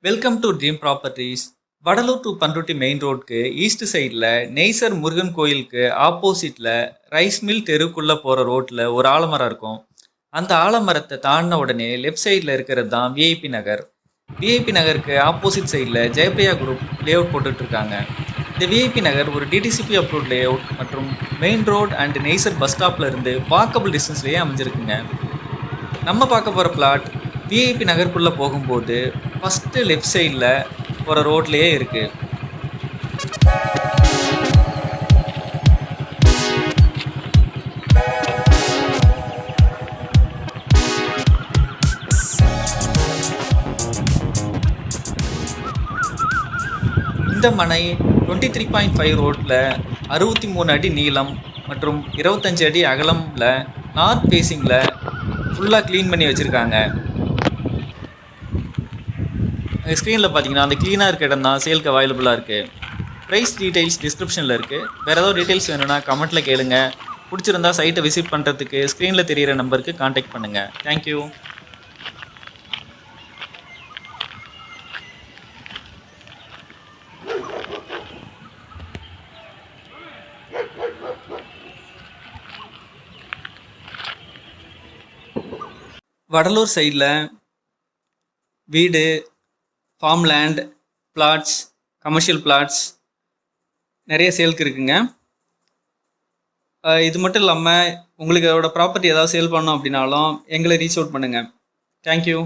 Welcome to Dream Properties. Vadalur to Panruti main ரோட்க்கு east சைடில் நெய்சர் முருகன் கோயிலுக்கு ஆப்போசிட்டில் ரைஸ் மில் தெருக்குள்ளே போகிற ரோட்டில் ஒரு ஆலமரம் இருக்கும். அந்த ஆலமரத்தை தாண்டின உடனே லெஃப்ட் சைடில் இருக்கிறது தான் விஐபி நகர். விஐபி நகருக்கு ஆப்போசிட் சைடில் ஜெயப்பிரியா குரூப் லேஅவுட் போட்டுட்ருக்காங்க. இந்த விஐபி நகர் ஒரு டிடிசிபி அப்ரூவ்ட் லேஅவுட் மற்றும் மெயின் ரோட் அண்ட் நெய்சர் பஸ் ஸ்டாப்பில் இருந்து வாக்கபிள் டிஸ்டன்ஸ்லேயே அமைஞ்சிருக்குங்க. நம்ம பார்க்க போகிற பிளாட் விஐபி நகருக்குள்ளே போகும்போது ஃபஸ்ட்டு லெஃப்ட் சைடில் போகிற ரோட்லேயே இருக்குது. இந்த மனை 23.5 ரோட்டில் 63 அடி நீளம் மற்றும் 25 அடி அகலம்ல நார்த் ஃபேஸிங்கில் ஃபுல்லாக க்ளீன் பண்ணி வச்சுருக்காங்க. ஸ்க்ரீனில் பார்த்தீங்கன்னா அந்த க்ளீனாக இருக்க இடம் தான் சேலுக்கு அவைலபிளாக இருக்குது. ப்ரைஸ் டீட்டெயில்ஸ் டிஸ்கிரிப்ஷனில் இருக்குது. வேறு ஏதாவது டீட்டெயில்ஸ் வேணும்னா கமெண்ட்டில் கேளுங்க. பிடிச்சிருந்தா சைட்டை விசிட் பண்ணுறதுக்கு ஸ்க்ரீனில் தெரிகிற நம்பருக்கு கான்டாக்ட் பண்ணுங்கள். தேங்க்யூ. வடலூர் சைடில் வீடு, farm land, plots, commercial plots நிறைய சேலுக்கு இருக்குங்க. இது மட்டும் இல்லாமல் உங்களுக்கு அதோட ப்ராப்பர்ட்டி ஏதாவது சேல் பண்ணோம் அப்படின்னாலும் எங்களை ரீச் அவுட் பண்ணுங்கள். தேங்க்யூ.